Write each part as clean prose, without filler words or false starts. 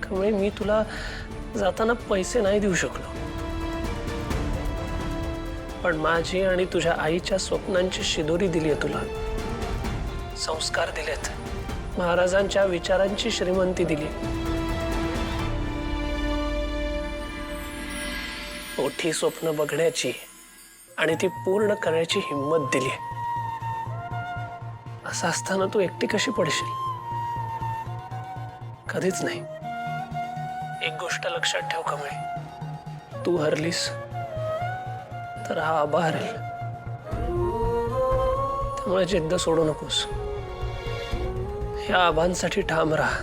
कमळे, मी तुला जाताना पैसे नाही देऊ शकलो, पण माझी आणि तुझ्या आईच्या स्वप्नांची शिदोरी दिली आहे तुला, संस्कार दिलेत, महाराजांच्या विचारांची श्रीमंती दिली, मोठी स्वप्न बघण्याची आणि ती पूर्ण करण्याची हिम्मत दिली. असं असताना तू एकटी कशी पडशील? कधीच नाही. एक गोष्ट लक्षात ठेव कमळे, तू हरलीस तर हा आबा हरेल. त्यामुळे जिद्द सोडू नकोस. या आबांसाठी ठाम राहा.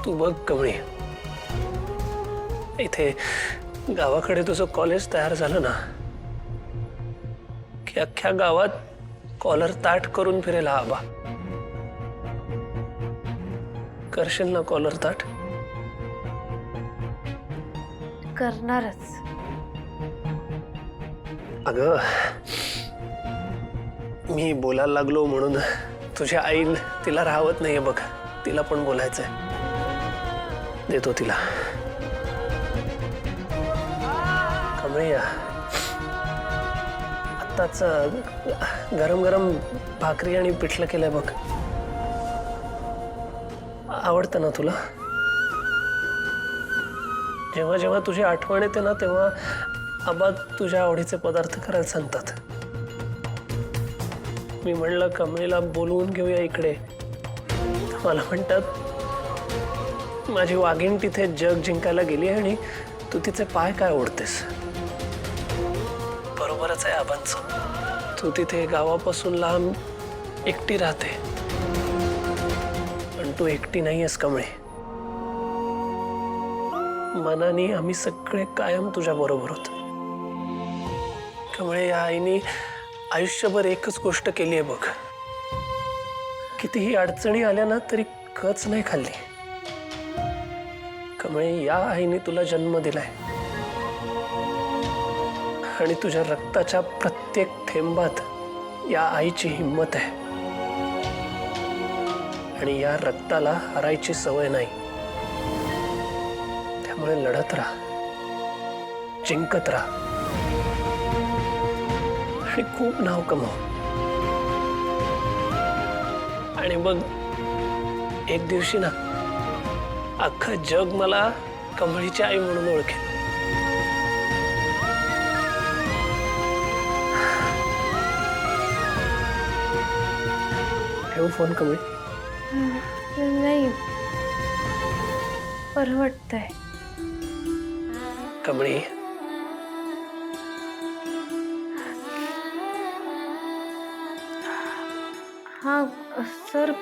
तू बघ कमळे, इथे गावाकडे तुझं कॉलेज तयार झालं ना की अख्ख्या गावात कॉलर ताट करून फिरेल हा आबा. करशील ना कॉलर ताट? करणारच. अगं, मी बोलायला लागलो म्हणून तुझ्या आई तिला राहवत नाहीये बघ. तिला पण बोलायचंय. देतो तिला. कमळे, आत्ताच गरम गरम भाकरी आणि पिठलं केलंय बघ. आवडतं ना तुला? जेव्हा जेव्हा तुझी आठवण येते ना तेव्हा आबा तुझ्या आवडीचे पदार्थ करायला सांगतात. मी म्हणलं कमळीला बोलवून घेऊया इकडे. मला म्हणतात माझी वाघीण तिथे जग जिंकायला गेली आणि तू तिचे पाय काय ओढतेस. बरोबरच आहे आबांचं. तू तिथे गावापासून लांब एकटी राहते, पण तू एकटी नाहीयेस कमळे. मनाने आम्ही सगळे कायम तुझ्या बरोबर होतो. कमळे, या आईने आयुष्यभर एकच गोष्ट केली आहे बघ. कितीही अडचणी आल्या ना तरी कच नाही खाल्ली. कमळे, या आईने तुला जन्म दिलाय आणि तुझ्या रक्ताच्या प्रत्येक थेंबात या आईची हिंमत आहे. आणि या रक्ताला हरायची सवय नाही. त्यामुळे लढत राहा, जिंकत राहा आणि खूप नाव कमाव. आणि मग एक दिवशी ना अख्खं जग मला कमळीची आई म्हणून ओळखेल. ठेवू फोन कमळी? नाही, बरं वाटतंय. कमळी, हा सर.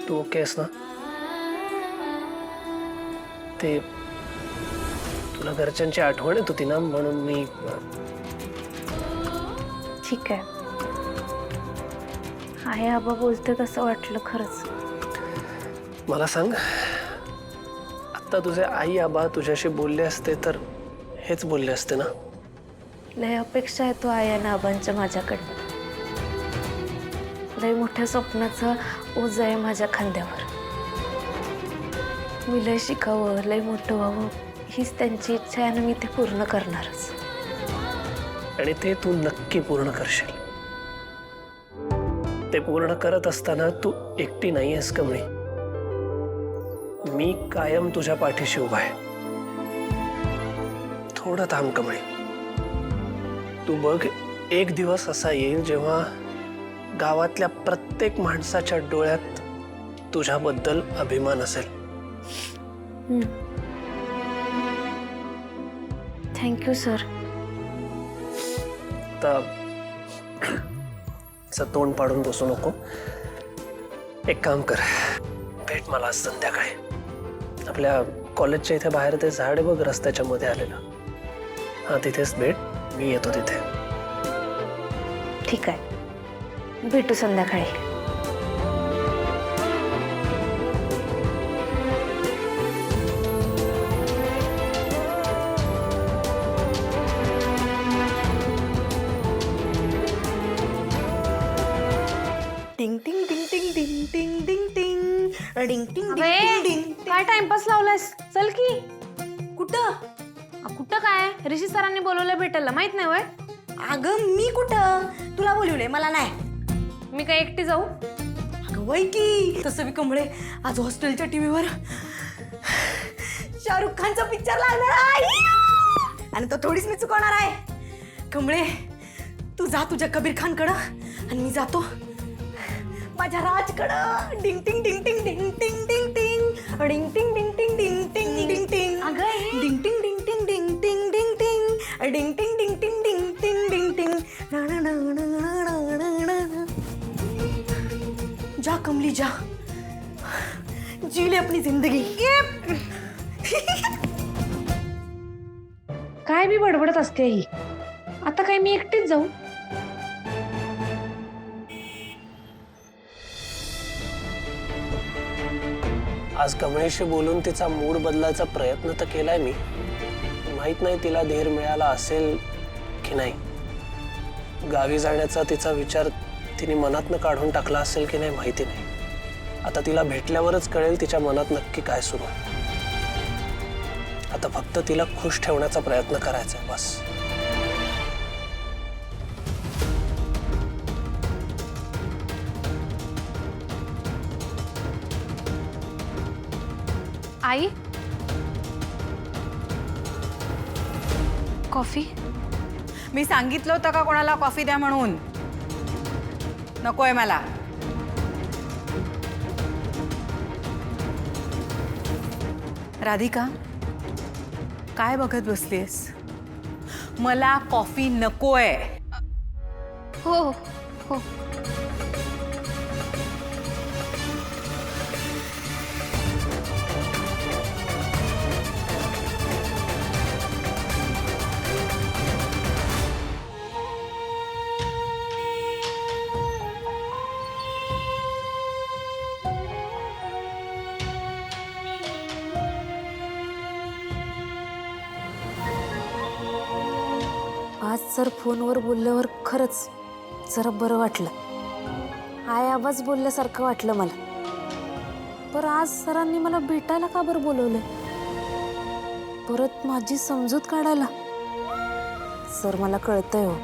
तू ओके आहेस ना? ते तुला घरच्यांची आठवण येत होती ना म्हणून मी. ठीक आहे. आहे आबा बोलते तसं वाटलं खरंच. मला सांग, आता तुझे आई आबा तुझ्याशी बोलले असते तर हेच बोलले असते ना? लय अपेक्षा आहे तो आई आणि आबांच्या माझ्याकडनं. लय मोठ्या स्वप्नाचा ओझ आहे माझ्या खांद्यावर. मी लय शिकावं, लय मोठं व्हावं हीच त्यांची इच्छा आहे आणि मी ते पूर्ण करणारच. आणि ते तू नक्की पूर्ण करशील. ते पूर्ण करत असताना तू एकटी नाही आहेस कमळी. मी कायम तुझ्या पाठीशी उभा आहे. थोडं थांब कमळी. तू बघ, एक दिवस असा येईल जेव्हा गावातल्या प्रत्येक माणसाच्या डोळ्यात तुझ्याबद्दल अभिमान असेल. Thank you sir. आता असं तोंड पाडून बसू नको. एक काम कर, भेट मला आज संध्याकाळी. आपल्या कॉलेजच्या इथे बाहेर ते झाड आहे बघ रस्त्याच्या मध्ये आलेलं. हा, तिथेच भेट. मी येतो तिथे. ठीक आहे, भेटू संध्याकाळी. टिंग टिंग टिंग टिंग. डिंग डिंग डिंग डिंग डिंग डिंग अबे, डिंग डिंग. काय टाइमपास लावलायस? चल की. कुठं? कुठं काय? ऋषी सरांनी बोलवलं भेटायला, माहित नाही वय? अगं मी कुठं? तुला बोलवलंय, मला नाही. मी काय एकटी जाऊ? अगं वय की. तसं बी कमळे, आज हॉस्टेलच्या टीव्हीवर शाहरुख खानचा पिक्चर लागणार आहे आणि तो थोडीच मी चुकवणार आहे. कमळे, तू जा तुझ्या कबीर खान कडं आणि मी जातो माझ्या राजकडं. डिंग टिंग डिंग टिंग डिंग टिंग डिंग टिंग डिंग टिंग डिंग टिंग डिंग टिंग डिंग टिंग. अगं हे. डिंग टिंग डिंग टिंग डिंग टिंग डिंग टिंग डिंग टिंग डिंग टिंग डिंग टिंग डिंग टिंग. ना ना ना ना ना ना ना ना. जा कमली जा, जी ले अपनी जिंदगी. काय बी बडबडत असते ही. आता काय मी एकटीच जाऊ? आज कमळेशी बोलून तिचा मूड बदलायचा प्रयत्न तर केलाय मी. माहित नाही तिला धीर मिळाला असेल की नाही. गावी जाण्याचा तिचा विचार तिने मनातनं काढून टाकला असेल की नाही माहिती नाही. आता तिला भेटल्यावरच कळेल तिच्या मनात नक्की काय सुरू आहे. आता फक्त तिला खुश ठेवण्याचा प्रयत्न करायचा आहे बस. आई, कॉफी? मी सांगितलं होतं का कोणाला कॉफी द्या म्हणून? नकोय मला. राधिका, काय बघत बसलीस? मला कॉफी नकोय. हो हो. आज सर फोनवर बोलल्यावर खरंच जरा बरं वाटलं. आय आवाज बोलल्यासारखं वाटलं मला. पर आज सरांनी मला भेटायला का बरं बोलवलं? परत माझी समजूत काढायला? सर, मला कळतंय हो,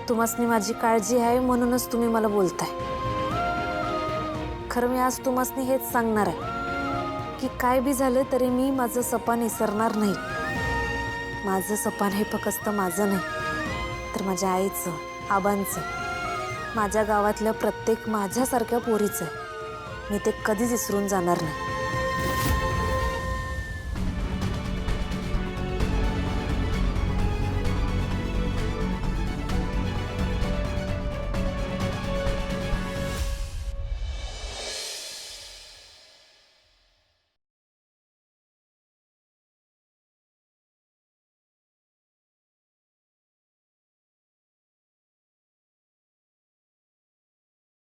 तुम्हासनी माझी काळजी आहे म्हणूनच तुम्ही मला बोलताय. खरं मी आज तुम्हासनी हेच सांगणार आहे की काय बी झालं तरी मी माझं सपान विसरणार नाही. माझं सपान हे फक्त माझं नाही तर माझ्या आईचं, आबांचं, माझ्या गावातल्या प्रत्येक माझ्यासारख्या पोरीचं. मी ते कधीच विसरून जाणार नाही.